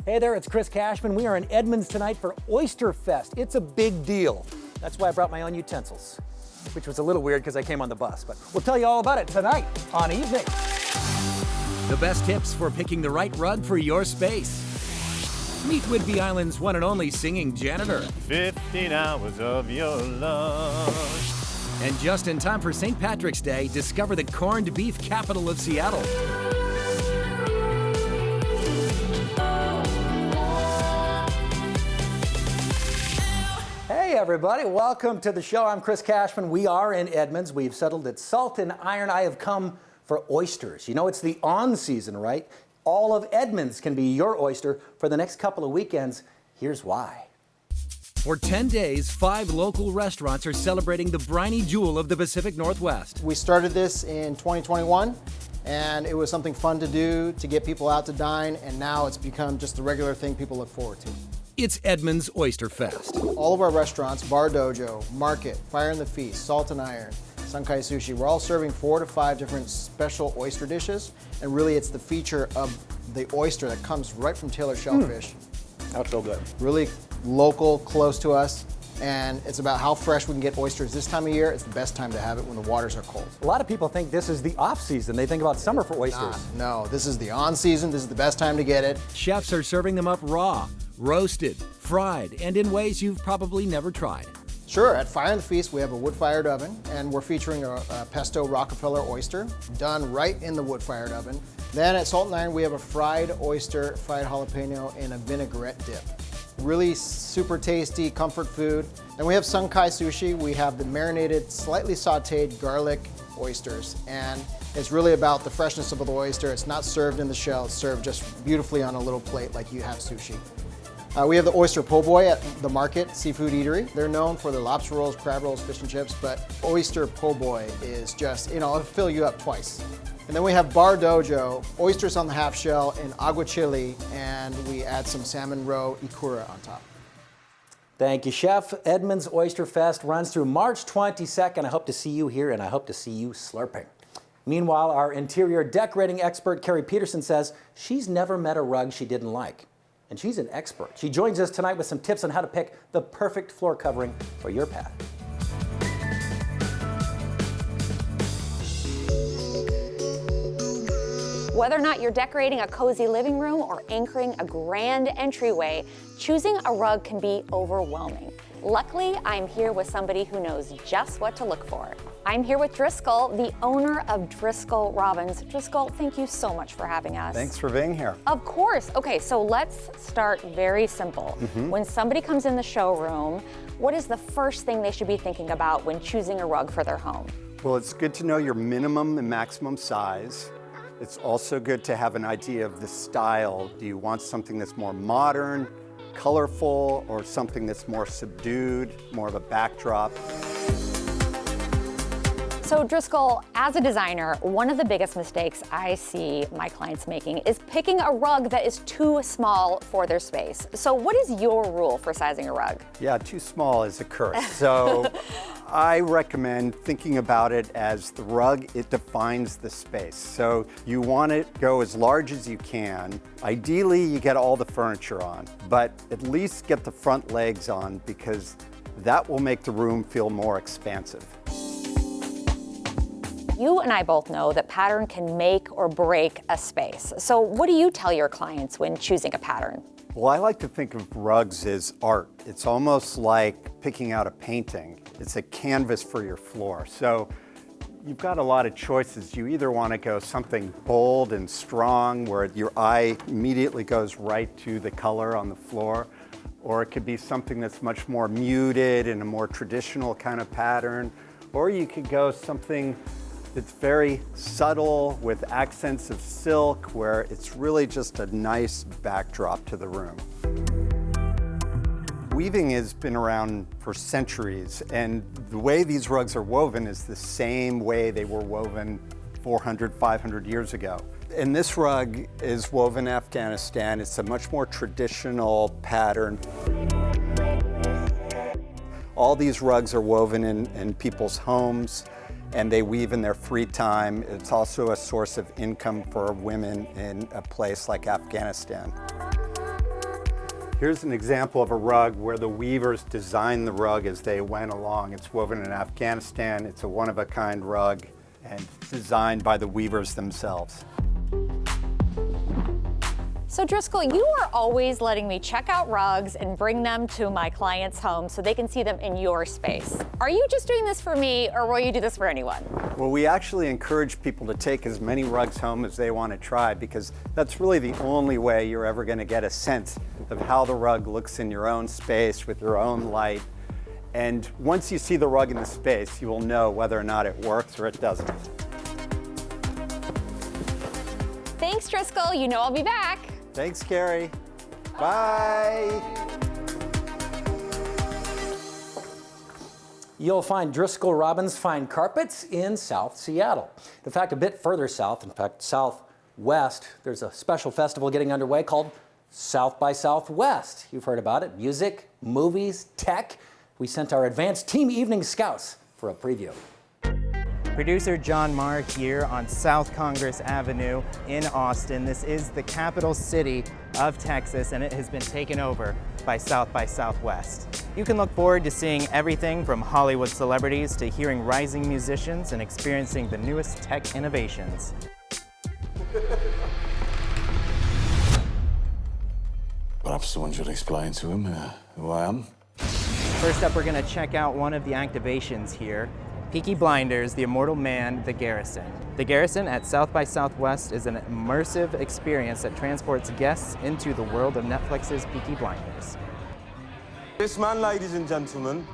Hey there, it's Chris Cashman. We are in Edmonds tonight for Oyster Fest. It's a big deal. That's why I brought my own utensils, which was a little weird because I came on the bus, but we'll tell you all about it tonight on Evening. The best tips for picking the right rug for your space. Meet Whidbey Island's one and only singing janitor. 15 hours of your love. And just in time for St. Patrick's Day, discover the corned beef capital of Seattle. Hey everybody, welcome to the show. I'm Chris Cashman. We are in Edmonds. We've settled at Salt and Iron. I have come for oysters. You know, it's the on season, right? All of Edmonds can be your oyster for the next couple of weekends. Here's why. For 10 days, 5 local restaurants are celebrating the briny jewel of the Pacific Northwest. We started this in 2021, and it was something fun to do to get people out to dine, and now it's become just the regular thing people look forward to. It's Edmonds Oyster Fest. All of our restaurants, Bar Dojo, Market, Fire and the Feast, Salt and Iron, Sunkai Sushi, we're all serving 4 to 5 different special oyster dishes, and really it's the feature of the oyster that comes right from Taylor Shellfish. That's so good. Really local, close to us, and it's about how fresh we can get oysters this time of year. It's the best time to have it when the waters are cold. A lot of people think this is the off season. They think about summer for oysters. No, this is the on season. This is the best time to get it. Chefs are serving them up raw, roasted, fried, and in ways you've probably never tried. Sure, at Fire and the Feast, we have a wood-fired oven, and we're featuring a pesto Rockefeller oyster, done right in the wood-fired oven. Then at Salt and Iron, we have a fried oyster, fried jalapeno in a vinaigrette dip. Really super tasty comfort food. Then we have Sunkai Sushi. We have the marinated, slightly sauteed garlic oysters, and it's really about the freshness of the oyster. It's not served in the shell, it's served just beautifully on a little plate like you have sushi. We have the oyster po' boy at the Market Seafood Eatery. They're known for their lobster rolls, crab rolls, fish and chips, but oyster po' boy is just, it'll fill you up twice. And then we have Bar Dojo, oysters on the half shell in aguachile, and we add some salmon roe ikura on top. Thank you, Chef. Edmonds Oyster Fest runs through March 22nd. I hope to see you here, and I hope to see you slurping. Meanwhile, our interior decorating expert, Carrie Peterson, says she's never met a rug she didn't like. And she's an expert. She joins us tonight with some tips on how to pick the perfect floor covering for your pad. Whether or not you're decorating a cozy living room or anchoring a grand entryway, choosing a rug can be overwhelming. Luckily, I'm here with somebody who knows just what to look for. I'm here with Driscoll, the owner of Driscoll Robins. Driscoll, thank you so much for having us. Thanks for being here. Of course. Okay, so let's start very simple. When somebody comes in the showroom, what is the first thing they should be thinking about when choosing a rug for their home? Well, it's good to know your minimum and maximum size. It's also good to have an idea of the style. Do you want something that's more modern, colorful, or something that's more subdued, more of a backdrop? So Driscoll, as a designer, one of the biggest mistakes I see my clients making is picking a rug that is too small for their space. So what is your rule for sizing a rug? Yeah, too small is a curse. So I recommend thinking about it as the rug, it defines the space. So you want it to go as large as you can. Ideally, you get all the furniture on, but at least get the front legs on because that will make the room feel more expansive. You and I both know that pattern can make or break a space. So what do you tell your clients when choosing a pattern? Well, I like to think of rugs as art. It's almost like picking out a painting. It's a canvas for your floor. So you've got a lot of choices. You either want to go something bold and strong where your eye immediately goes right to the color on the floor, or it could be something that's much more muted and a more traditional kind of pattern, or you could go something it's very subtle with accents of silk where it's really just a nice backdrop to the room. Weaving has been around for centuries, and the way these rugs are woven is the same way they were woven 400, 500 years ago. And this rug is woven in Afghanistan. It's a much more traditional pattern. All these rugs are woven in people's homes, and they weave in their free time. It's also a source of income for women in a place like Afghanistan. Here's an example of a rug where the weavers designed the rug as they went along. It's woven in Afghanistan. It's a one-of-a-kind rug and designed by the weavers themselves. So Driscoll, you are always letting me check out rugs and bring them to my clients' homes so they can see them in your space. Are you just doing this for me, or will you do this for anyone? Well, we actually encourage people to take as many rugs home as they want to try, because that's really the only way you're ever going to get a sense of how the rug looks in your own space with your own light. And once you see the rug in the space, you will know whether or not it works or it doesn't. Thanks, Driscoll. You know I'll be back. Thanks, Carrie. Bye. You'll find Driscoll Robin's Fine Carpets in South Seattle. In fact, a bit further south, in fact, southwest, there's a special festival getting underway called South by Southwest. You've heard about it. Music, movies, tech. We sent our advanced team evening scouts for a preview. Producer John Marr here on South Congress Avenue in Austin. This is the capital city of Texas, and it has been taken over by Southwest. You can look forward to seeing everything from Hollywood celebrities to hearing rising musicians and experiencing the newest tech innovations. Perhaps someone should explain to him who I am. First up, we're going to check out one of the activations here. Peaky Blinders, The Immortal Man, The Garrison. The Garrison at South by Southwest is an immersive experience that transports guests into the world of Netflix's Peaky Blinders. This man, ladies and gentlemen,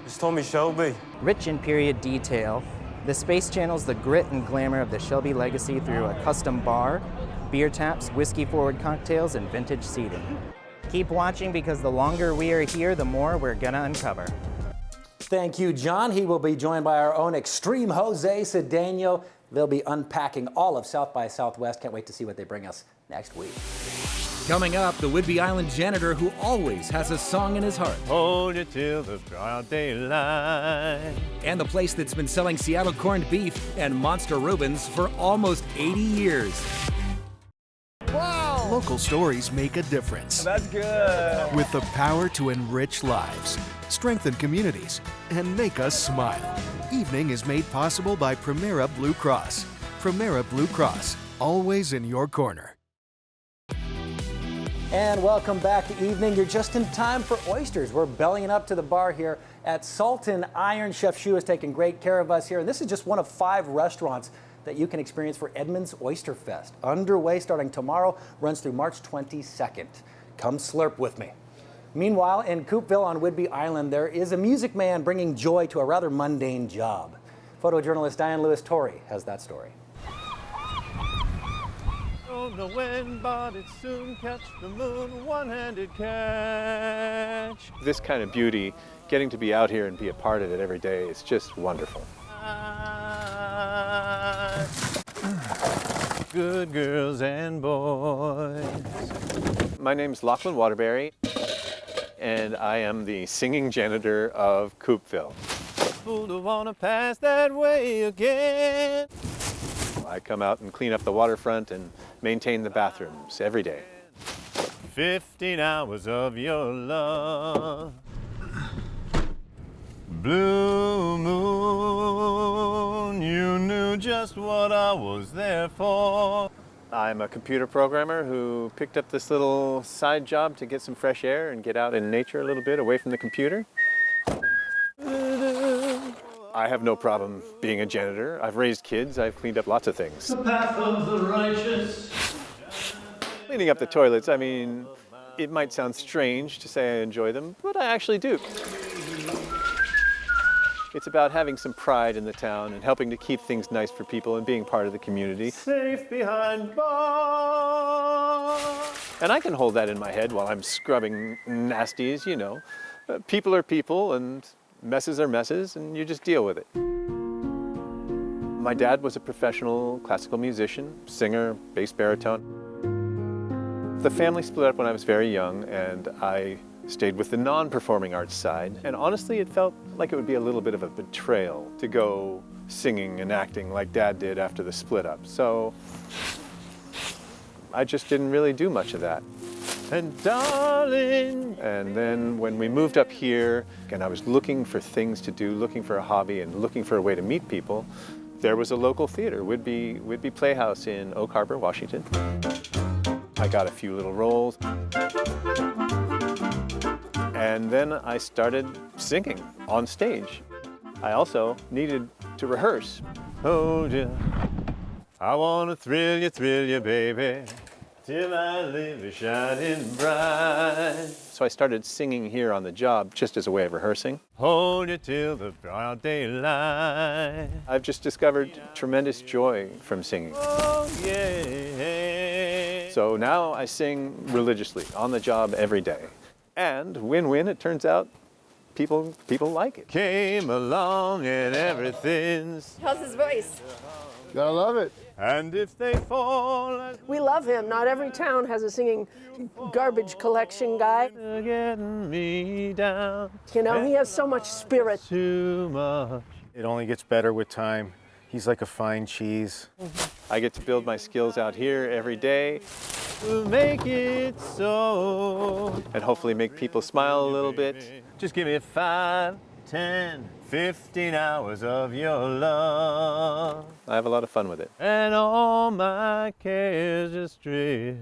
is Tommy Shelby. Rich in period detail, the space channels the grit and glamour of the Shelby legacy through a custom bar, beer taps, whiskey-forward cocktails, and vintage seating. Keep watching, because the longer we are here, the more we're gonna uncover. Thank you, John. He will be joined by our own extreme Jose Cedeno. They'll be unpacking all of South by Southwest. Can't wait to see what they bring us next week. Coming up, the Whidbey Island janitor who always has a song in his heart. Hold it till the broad daylight. And the place that's been selling Seattle corned beef and Monster Reubens for almost 80 years. Local stories make a difference. That's good. With the power to enrich lives, strengthen communities, and make us smile. Evening is made possible by Primera Blue Cross. Primera Blue Cross, always in your corner. And welcome back to Evening. You're just in time for oysters. We're bellying up to the bar here at Salt and Iron. Chef Shu is taking great care of us here. And this is just one of 5 restaurants that you can experience for Edmonds Oyster Fest. Underway starting tomorrow, runs through March 22nd. Come slurp with me. Meanwhile, in Coupeville on Whidbey Island, there is a music man bringing joy to a rather mundane job. Photojournalist Diane Lewis-Torrey has that story. Don't know when, but it soon catch the moon, one-handed catch. This kind of beauty, getting to be out here and be a part of it every day is just wonderful. Good girls and boys. My name's Lachlan Waterbury, and I am the singing janitor of Coupeville. Who don't wanna pass that way again? I come out and clean up the waterfront and maintain the bathrooms every day. 15 hours of your love. Blue moon, you knew just what I was there for. I'm a computer programmer who picked up this little side job to get some fresh air and get out in nature a little bit away from the computer. I have no problem being a janitor. I've raised kids, I've cleaned up lots of things. The path of the righteous. Cleaning up the toilets, I mean, it might sound strange to say I enjoy them, but I actually do. It's about having some pride in the town and helping to keep things nice for people and being part of the community. Safe behind bars. And I can hold that in my head while I'm scrubbing nasties, you know. People are people and messes are messes, and you just deal with it. My dad was a professional classical musician, singer, bass baritone. The family split up when I was very young, and I stayed with the non-performing arts side. And honestly, it felt like it would be a little bit of a betrayal to go singing and acting like Dad did after the split up. So I just didn't really do much of that. and darling. And then when we moved up here, and I was looking for things to do, looking for a hobby, and looking for a way to meet people, there was a local theater, Whidbey Playhouse in Oak Harbor, Washington. I got a few little roles. And then I started singing on stage. I also needed to rehearse. Hold ya, I wanna thrill you, baby, till I live is shining bright. So I started singing here on the job just as a way of rehearsing. Hold you till the broad daylight. I've just discovered tremendous joy from singing. Oh, yeah. So now I sing religiously on the job every day. And win-win, it turns out people like it. Came along and everything's. How's his voice? Gotta love it. And if they fall, We love him. Not every town has a singing garbage collection guy. getting me down. You know, he has so much spirit. Too much. It only gets better with time. He's like a fine cheese. I get to build my skills out here every day To make it so. and hopefully make people smile a little bit. Just give me 5, 10, 15 hours of your love. I have a lot of fun with it. And all my cares just drift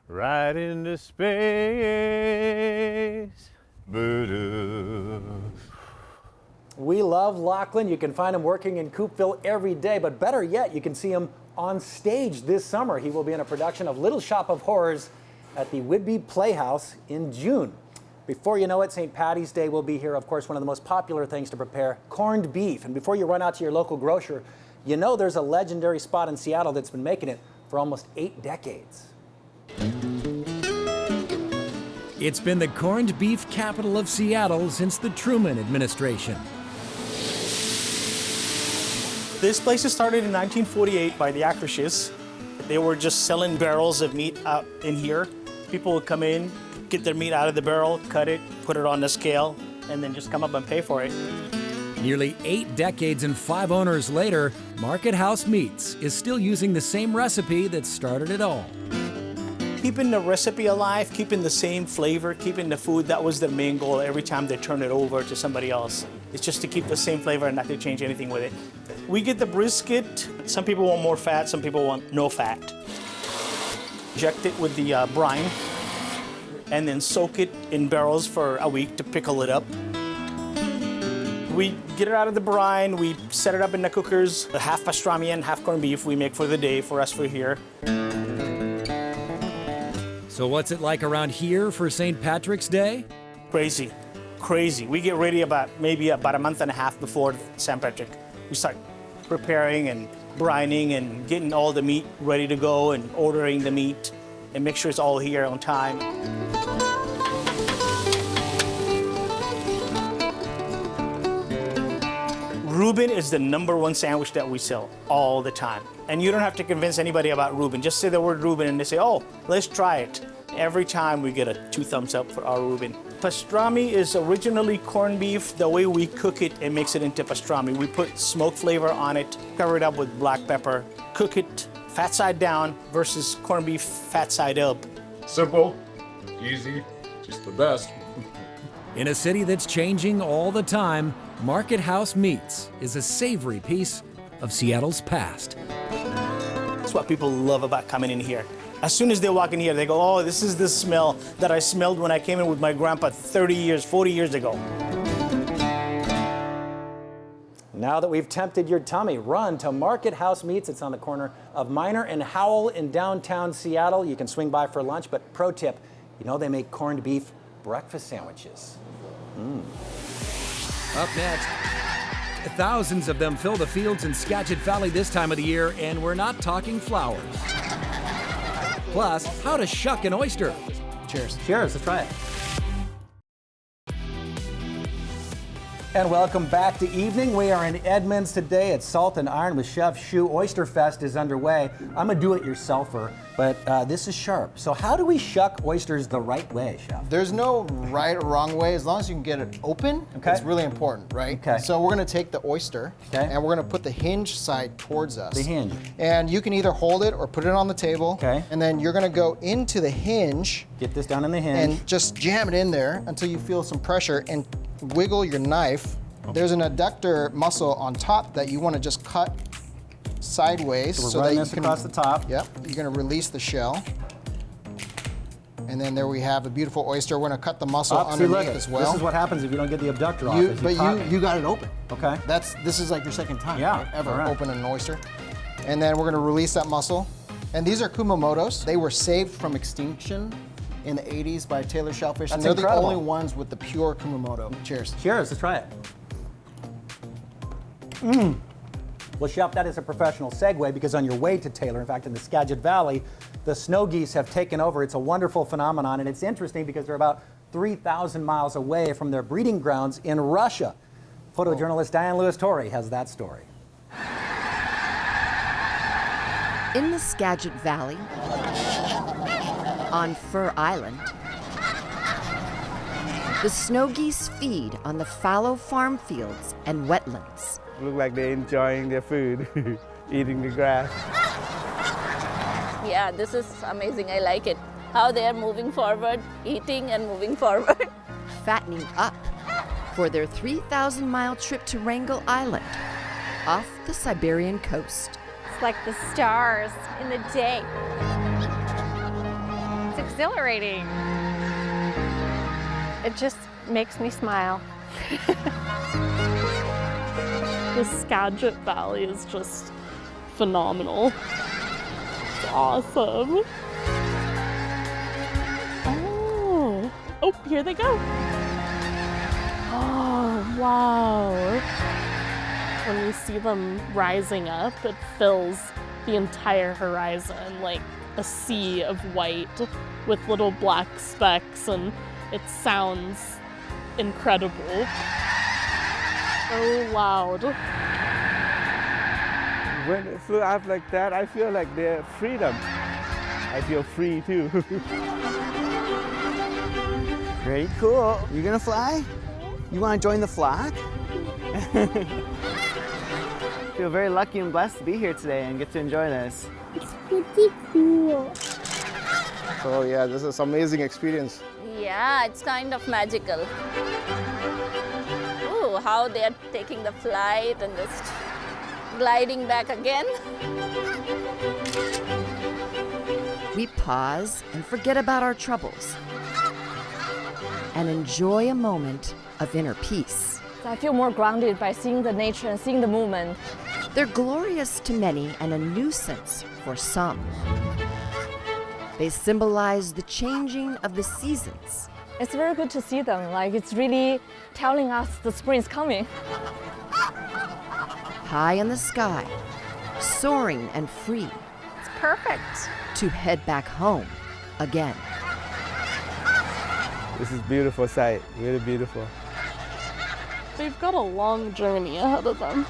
right into space. Boo-doo. We love Lachlan. You can find him working in Coupeville every day, but better yet, you can see him on stage this summer. He will be in a production of Little Shop of Horrors at the Whidbey Playhouse in June. Before you know it, St. Paddy's Day will be here. Of course, one of the most popular things to prepare, corned beef. And before you run out to your local grocer, you know there's a legendary spot in Seattle that's been making it for almost 8 decades. It's been the corned beef capital of Seattle since the Truman administration. This place was started in 1948 by the actresses. They were just selling barrels of meat out in here. People would come in, get their meat out of the barrel, cut it, put it on the scale, and then just come up and pay for it. Nearly 8 decades and 5 owners later, Market House Meats is still using the same recipe that started it all. Keeping the recipe alive, keeping the same flavor, keeping the food, that was the main goal every time they turn it over to somebody else. It's just to keep the same flavor and not to change anything with it. We get the brisket. Some people want more fat, some people want no fat. Inject it with the brine and then soak it in barrels for a week to pickle it up. We get it out of the brine, we set it up in the cookers, half pastrami and half corned beef we make for the day for us for here. So what's it like around here for St. Patrick's Day? Crazy, crazy. We get ready maybe about a month and a half before St. Patrick. We start preparing and brining and getting all the meat ready to go and ordering the meat and make sure it's all here on time. Reuben is the #1 sandwich that we sell all the time. And you don't have to convince anybody about Reuben. Just say the word Reuben and they say, oh, let's try it. Every time we get a 2 thumbs up for our Reuben. Pastrami is originally corned beef. The way we cook it, it makes it into pastrami. We put smoke flavor on it, cover it up with black pepper, cook it fat side down versus corned beef fat side up. Simple, easy, just the best. In a city that's changing all the time, Market House Meats is a savory piece of Seattle's past. That's what people love about coming in here. As soon as they walk in here, they go, oh, this is the smell that I smelled when I came in with my grandpa 30 years, 40 years ago. Now that we've tempted your tummy, run to Market House Meats. It's on the corner of Minor and Howell in downtown Seattle. You can swing by for lunch, but pro tip, you know they make corned beef breakfast sandwiches. Up next, thousands of them fill the fields in Skagit Valley this time of the year, and we're not talking flowers. Plus, how to shuck an oyster. Cheers. Cheers, let's try it. And welcome back to evening. We are in Edmonds today at Salt and Iron with Chef Shu. Oyster Fest is underway. I'm a do-it-yourselfer, but this is sharp. So how do we shuck oysters the right way, Chef? There's no right or wrong way, as long as you can get it open. Okay. It's really important, right? Okay. So we're gonna take the oyster, and we're gonna put the hinge side towards us. The hinge. And you can either hold it or put it on the table. Okay. And then you're gonna go into the hinge. Get this down in the hinge. And just jam it in there until you feel some pressure and wiggle your knife. There's an adductor muscle on top that you want to just cut sideways So that you can across the top. Yep. You're going to release the shell. And then there we have a beautiful oyster. We're going to cut the muscle underneath as well. This is what happens if you don't get the abductor off. You got it open. Okay. This is like your second time ever opening an oyster. And then we're going to release that muscle. And these are Kumamotos. They were saved from extinction in the 80s by Taylor Shellfish. That's and they're incredible. the only ones with the pure Kumamoto. Cheers. Cheers, let's try it. Well, Chef, that is a professional segue because on your way to Taylor, in fact, in the Skagit Valley, the snow geese have taken over. It's a wonderful phenomenon, and it's interesting because they're about 3,000 miles away from their breeding grounds in Russia. Photojournalist Diane Lewis-Torrey has that story. In the Skagit Valley, on Fur Island, the snow geese feed on the fallow farm fields and wetlands. Look like they're enjoying their food, eating the grass. Yeah, this is amazing. I like it. How they are moving forward, eating and moving forward. Fattening up for their 3,000-mile trip to Wrangel Island, off the Siberian coast. It's like the stars in the day. It's exhilarating. It just makes me smile. The Skagit Valley is just phenomenal. It's awesome. Oh, here they go. Oh, wow. When you see them rising up, it fills the entire horizon like a sea of white with little black specks, and it sounds incredible. So loud. When it flew up like that, I feel like they're freedom. I feel free too. Very cool. You're gonna fly? You wanna join the flock? Feel very lucky and blessed to be here today and get to enjoy this. It's pretty cool. Oh yeah, this is an amazing experience. Yeah, it's kind of magical. Ooh, how they are taking the flight and just gliding back again. We pause and forget about our troubles and enjoy a moment of inner peace. I feel more grounded by seeing the nature and seeing the movement. They're glorious to many and a nuisance for some. They symbolize the changing of the seasons. It's very good to see them. Like, it's really telling us the spring is coming. High in the sky, soaring and free. It's perfect. To head back home again. This is a beautiful sight, really beautiful. They've got a long journey ahead of them.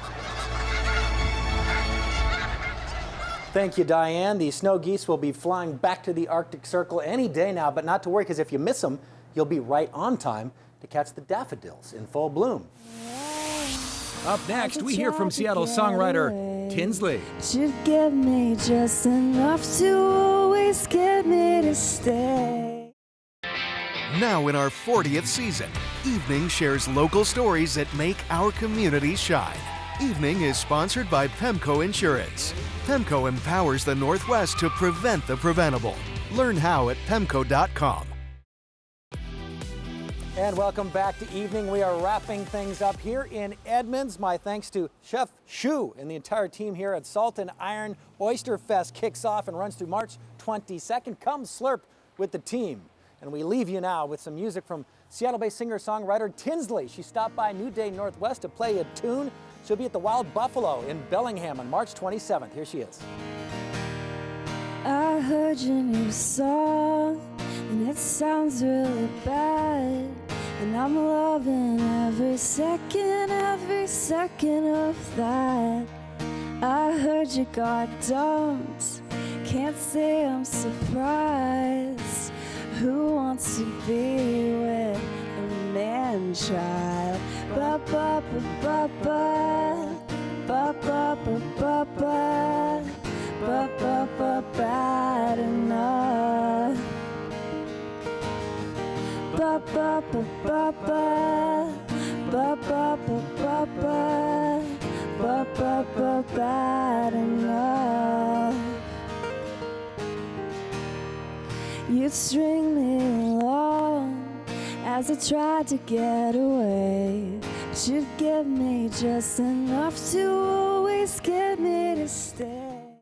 Thank you, Diane. The snow geese will be flying back to the Arctic Circle any day now, but not to worry, because if you miss them, you'll be right on time to catch the daffodils in full bloom. Up next, we hear from Seattle songwriter Tinsley. You'd give me just enough to always get me to stay. Now in our 40th season, Evening shares local stories that make our community shine. Evening is sponsored by Pemco Insurance. Pemco empowers the Northwest to prevent the preventable. Learn how at pemco.com. And welcome back to Evening. We are wrapping things up here in Edmonds. My thanks to Chef Shu and the entire team here at Salt and Iron. Oyster Fest kicks off and runs through March 22nd. Come slurp with the team. And we leave you now with some music from Seattle-based singer-songwriter Tinsley. She stopped by New Day Northwest to play a tune. She'll be at the Wild Buffalo in Bellingham on March 27th. Here she is. I heard your new song, and it sounds really bad. And I'm loving every second of that. I heard you got dumped. Can't say I'm surprised. Who wants to be with a man-child? Ba ba ba ba ba ba ba ba ba ba ba ba ba bad enough. Ba ba ba ba ba ba ba ba ba ba ba ba bad enough. You'd string me along as I tried to get away, but you'd give me just enough to always get me to stay.